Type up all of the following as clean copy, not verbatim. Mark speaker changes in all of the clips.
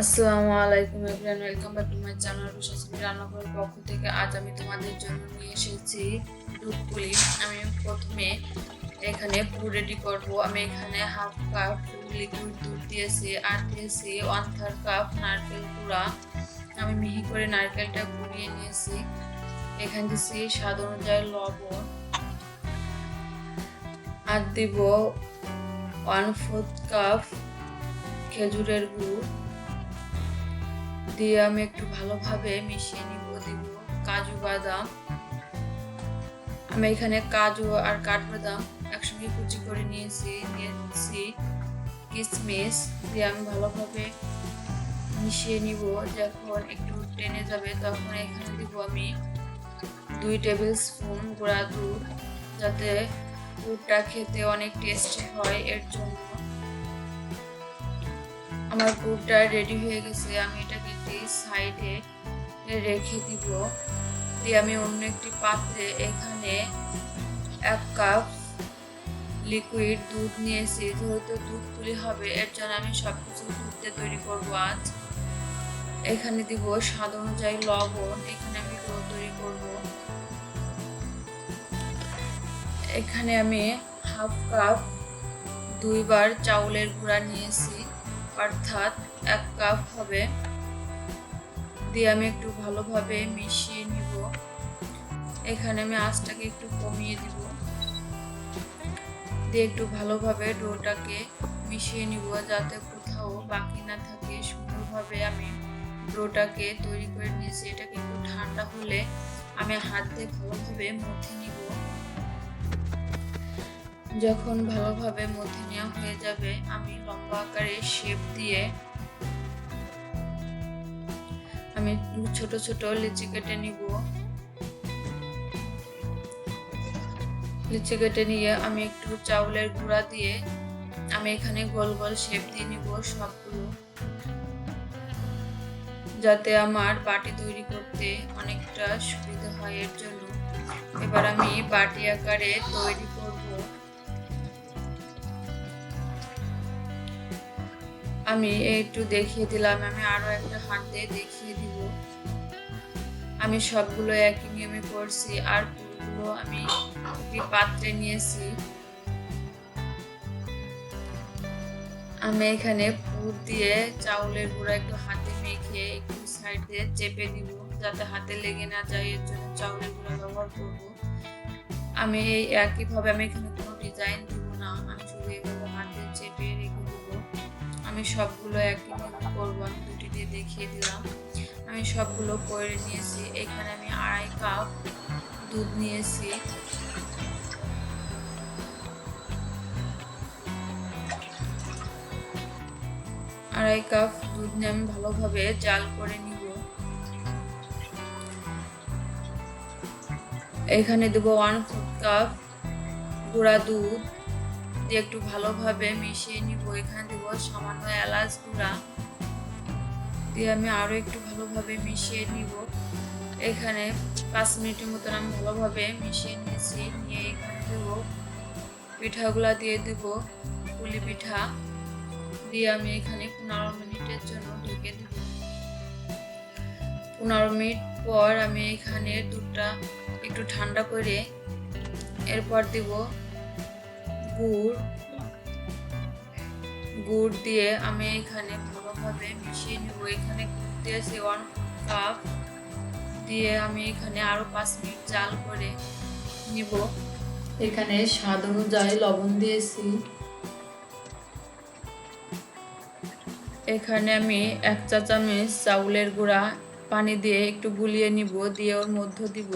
Speaker 1: আসসালামু আলাইকুম everyone, welcome back to my channel Rushasini রান্নাঘরের পক্ষ থেকে। আজ আমি তোমাদের জন্য নিয়ে এসেছি দুধ পুলি। আমি প্রথমে এখানে পুর রেডি করব। আমি এখানে হাফ কাপ লিকুইড দুধ দিয়েছি আর দিয়েছি 1/3 কাপ নারকেল কুড়া। আমি মিহি করে নারকেলটা কুড়িয়ে নিয়েছি। এখানে দিয়েছি স্বাদ অনুযায়ী লবণ আর দিব 1/4 কাপ খেজুরের গুড় দিয়ে আমি একটু ভালোভাবে মিশিয়ে নিব। দিব কাজু বাদাম। আমি এখানে কাজু আর কাঠবাদাম একসঙ্গে কুচি করে নিয়েছি কিশমিশ দিয়ে আমি ভালোভাবে মিশিয়ে নিব। যখন একটু টেনে যাবে তখন এখানে দিব আমি 2 টেবিল স্পুন গুঁড়া দুধ, যাতে দুধটা খেতে অনেক টেস্টি হয়। এর জন্য আমার পুরটা রেডি হয়ে গেছে। আমি এটাকে একটি সাইডে রেখে দিব। দিয়ে আমি অন্য একটি পাত্রে এখানে 1 কাপ লিকুইড দুধ নিয়েছি। যেহেতু দুধ পুলি হবে, এর জন্য আমি সবকিছু দুধ দিয়ে তৈরি করব আজ। এখানে দিব স্বাদ অনুযায়ী লবণ। এখানে আমি ডো তৈরি করব। এখানে আমি হাফ কাপ 2 বার চাউলের গুঁড়া নিয়েছি, অর্থাৎ 1 কাপ হবে। দিয়ে আমি একটু ভালোভাবে মিশিয়ে নিব। এখানে আমি আঁচটাকে একটু কমিয়ে দিব। দিয়ে একটু ভালোভাবে ডোটাকে মিশিয়ে নিব, যাতে কোথাও বাকি না থাকে। সুন্দরভাবে আমি ডোটাকে তৈরি করে নিয়েছি। এটাকে একটু ঠান্ডা হলে আমি হাত দিয়ে ভালোভাবে মথে নিব। যখন ভালোভাবে মথে নেওয়া হয়ে যাবে, আমি লম্বা আকারে শেপ দিয়ে আমি ছোট ছোট লিচি কেটে নিব। লিচি কেটে নিয়ে আমি একটু চাউলের গুঁড়া দিয়ে আমি এখানে গোল গোল শেপ দিয়ে নিব সবগুলো, যাতে আমার বাটি তৈরি করতে অনেকটা সুবিধা হয়। এর জন্য এবার আমি বাটি আকারে তৈরি করব। আমি একটু দেখিয়ে দিলাম, আমি আরো একটা হাত দিয়ে দেখিয়ে দিব। আমি সবগুলো একই নিয়মে করছি। আর পুরগুলো আমি একটি পাত্রে নিয়েছি। আমি এখানে পুর দিয়ে চাউলের গুঁড়া একটু হাতে মেখে একটু সাইড দিয়ে চেপে দিব, যাতে হাতে লেগে না যায়। এর জন্য চাউলের গুঁড়া ব্যবহার করব। আমি এই একইভাবে আমি এখানে কোনো ডিজাইন দিব না, আমি শুধু এইভাবে হাতে চেপে রেখে দেবো। আমি সবগুলো একই নিয়মে করবো। আমি দুটি দিয়ে দেখিয়ে দিলাম। আমি সবগুলো করে নিয়েছি। এখানে আমি 2.5 কাপ দুধ নিয়েছি। আড়াই কাপ দুধ নিয়ে আমি ভালোভাবে জাল করে নিব। এখানে দেবো 1/4 কাপ গুঁড়া দুধ দিয়ে একটু ভালোভাবে মিশিয়ে নিব। এখানে দেবো সামান্য এলাচ গুঁড়া দিয়ে আমি আরো একটু ভালোভাবে মিশিয়ে নিব। এখানে 5 মিনিটের মতন আমি ভালোভাবে মিশিয়ে নিয়েছি। নিয়ে এখানে দেবো পিঠাগুলা দিয়ে দেব। পুলি পিঠা দিয়ে আমি এখানে 15 মিনিটের জন্য ঢেকে দেব। 15 মিনিট পর আমি এখানে দুধটা একটু ঠান্ডা করে এরপর দিব গুড় দিয়ে আমি এখানে ভালোভাবে মিশিয়ে নিব। এখানে গুড় দিয়েছি 1 কাপ দিয়ে আমি এখানে আরো 5 মিনিট জাল করে নিব। এখানে স্বাদ অনুযায়ী লবণ দিয়েছি। এখানে আমি 1 চা চামচ চাউলের গুঁড়া পানি দিয়ে একটু গুলিয়ে নিব। দিয়ে ওর মধ্যে দিব,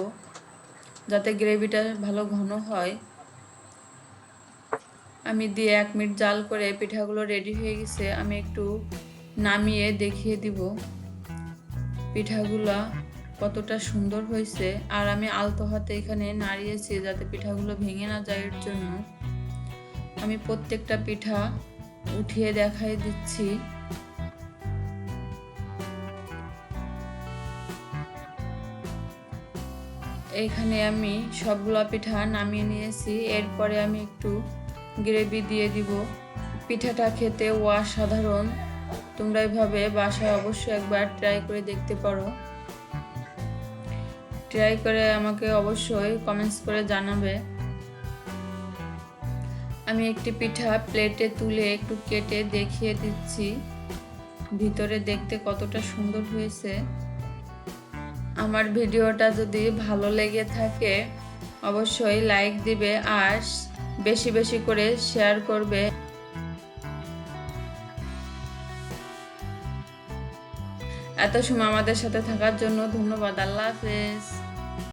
Speaker 1: যাতে গ্রেভিটা ভালো ঘন হয়। আমি দিয়ে 1 মিনিট জাল করে পিঠাগুলো রেডি হয়ে গেছে। আমি একটু নামিয়ে দেখিয়ে দিব পিঠাগুলা কতটা সুন্দর হয়েছে। আর আমি আলতো হাতে এখানে নাড়িয়েছি, যাতে পিঠাগুলো ভেঙে না যায়। এর জন্য আমি প্রত্যেকটা পিঠা উঠিয়ে দেখাই দিচ্ছি। এখানে আমি সবগুলা পিঠা নামিয়ে নিয়েছি। এরপরে আমি একটু গ্রেভি দিয়ে দিব। পিঠাটা খেতে অসাধারণ তোমরা এভাবে বাসায় অবশ্যই একবার ট্রাই করে দেখতে পারো। ট্রাই করে আমাকে অবশ্যই কমেন্টস করে জানাবে। আমি একটি পিঠা প্লেটে তুলে একটু কেটে দেখিয়ে দিচ্ছি ভিতরে দেখতে কতটা সুন্দর হয়েছে। আমার ভিডিওটা যদি ভালো লেগে থাকে অবশ্যই লাইক দিবে আর বেশি বেশি করে শেয়ার করবে। এত সময় আমাদের সাথে থাকার জন্য ধন্যবাদ। আল্লাহ হাফেজ।